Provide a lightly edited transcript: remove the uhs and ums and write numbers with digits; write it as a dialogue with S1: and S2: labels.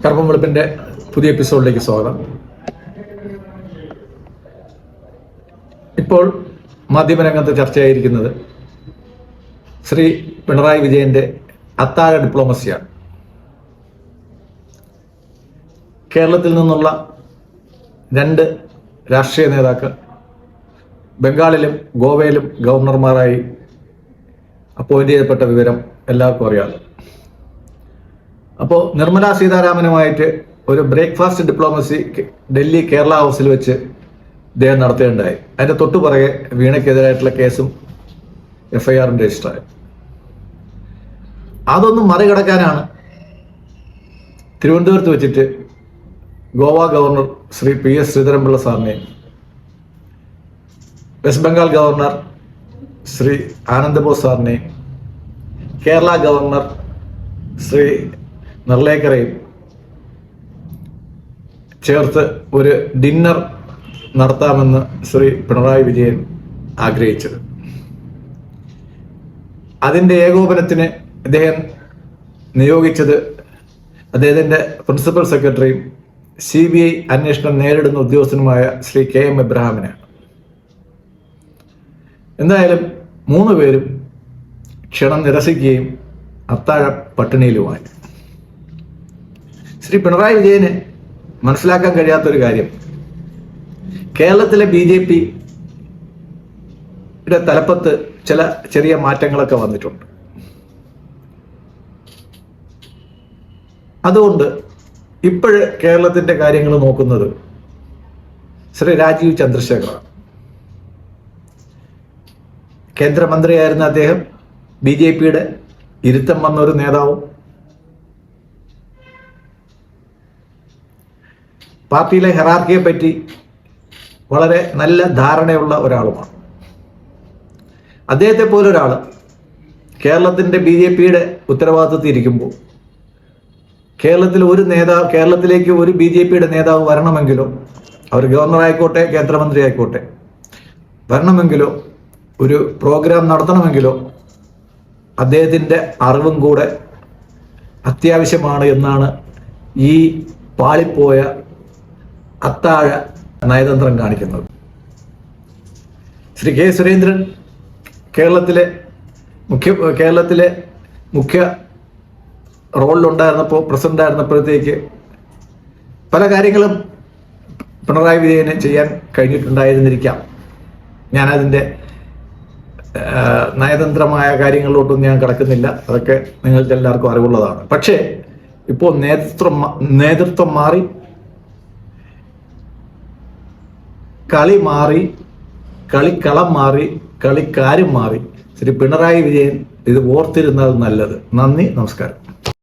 S1: കറുപ്പം വെളുപ്പിൻ്റെ പുതിയ എപ്പിസോഡിലേക്ക് സ്വാഗതം. ഇപ്പോൾ മാധ്യമരംഗത്ത് ചർച്ചയായിരിക്കുന്നത് ശ്രീ പിണറായി വിജയന്റെ അത്താഴ ഡിപ്ലോമസിയാണ്. കേരളത്തിൽ നിന്നുള്ള രണ്ട് രാഷ്ട്രീയ നേതാക്കൾ ബംഗാളിലും ഗോവയിലും ഗവർണർമാരായി അപ്പോയിന്റ് ചെയ്യപ്പെട്ട വിവരം എല്ലാവർക്കും അറിയാം. അപ്പോൾ നിർമ്മലാ സീതാരാമനുമായിട്ട് ഒരു ബ്രേക്ക്ഫാസ്റ്റ് ഡിപ്ലോമസി ഡൽഹി കേരള ഹൗസിൽ വെച്ച് ഇദ്ദേഹം നടത്തുകയുണ്ടായി. അതിൻ്റെ തൊട്ടുപുറകെ വീണയ്ക്കെതിരായിട്ടുള്ള കേസും FIR-ഉം രജിസ്റ്ററായി. അതൊന്നും മറികടക്കാനാണ് തിരുവനന്തപുരത്ത് വെച്ചിട്ട് ഗോവ ഗവർണർ ശ്രീ PS ശ്രീധരൻപിള്ള സാറിനെയും വെസ്റ്റ് ബംഗാൾ ഗവർണർ ശ്രീ ആനന്ദബോസ് സാറിനെയും കേരള ഗവർണർ ശ്രീ നിർലേക്കറയും ചേർത്ത് ഒരു ഡിന്നർ നടത്താമെന്ന് ശ്രീ പിണറായി വിജയൻ ആഗ്രഹിച്ചത്. അതിൻ്റെ ഏകോപനത്തിന് അദ്ദേഹം നിയോഗിച്ചത് അദ്ദേഹത്തിൻ്റെ പ്രിൻസിപ്പൽ സെക്രട്ടറിയും CBI അന്വേഷണം നേരിടുന്ന ഉദ്യോഗസ്ഥനുമായ ശ്രീ KM എബ്രഹാമിനാണ്. എന്തായാലും 3 പേരും ക്ഷണം നിരസിക്കുകയും അത്താഴ പട്ടിണിയിലുമായി. ശ്രീ പിണറായി വിജയന് മനസ്സിലാക്കാൻ കഴിയാത്തൊരു കാര്യം, കേരളത്തിലെ BJP-യുടെ തലപ്പത്ത് ചില ചെറിയ മാറ്റങ്ങളൊക്കെ വന്നിട്ടുണ്ട്. അതുകൊണ്ട് ഇപ്പോഴ് കേരളത്തിന്റെ കാര്യങ്ങൾ നോക്കുന്നത് ശ്രീ രാജീവ് ചന്ദ്രശേഖറാണ്. കേന്ദ്രമന്ത്രിയായിരുന്ന അദ്ദേഹം BJP-യുടെ ഇരുത്തം വന്ന ഒരു നേതാവും പാർട്ടിയിലെ ഹെറാർക്കിയെ പറ്റി വളരെ നല്ല ധാരണയുള്ള ഒരാളുമാണ്. അദ്ദേഹത്തെ പോലൊരാൾ കേരളത്തിൻ്റെ BJP-യുടെ ഉത്തരവാദിത്വത്തിൽ ഇരിക്കുമ്പോൾ കേരളത്തിലേക്ക് ഒരു BJP-യുടെ നേതാവ് വരണമെങ്കിലോ, അവർ ഗവർണർ ആയിക്കോട്ടെ കേന്ദ്രമന്ത്രി ആയിക്കോട്ടെ, വരണമെങ്കിലോ ഒരു പ്രോഗ്രാം നടത്തണമെങ്കിലോ അദ്ദേഹത്തിൻ്റെ അറിവും കൂടെ അത്യാവശ്യമാണ് എന്നാണ് ഈ പാളിപ്പോയ അത്താഴ നയതന്ത്രം കാണിക്കുന്നത്. ശ്രീ K സുരേന്ദ്രൻ കേരളത്തിലെ മുഖ്യ റോളിലുണ്ടായിരുന്നപ്പോൾ, പ്രസിഡന്റ് ആയിരുന്നപ്പോഴത്തേക്ക് പല കാര്യങ്ങളും പിണറായി വിജയന് ചെയ്യാൻ കഴിഞ്ഞിട്ടുണ്ടായിരുന്നിരിക്കാം. ഞാനതിൻ്റെ നയതന്ത്രമായ കാര്യങ്ങളിലോട്ടൊന്നും ഞാൻ കടക്കുന്നില്ല, അതൊക്കെ നിങ്ങൾക്ക് എല്ലാവർക്കും അറിവുള്ളതാണ്. പക്ഷേ ഇപ്പോൾ നേതൃത്വം മാറി, കളിക്കളം മാറി, കളിക്കാരും മാറി. ശ്രീ പിണറായി വിജയൻ ഇത് ഓർത്തിരുന്നത് നല്ലത്. നന്ദി, നമസ്കാരം.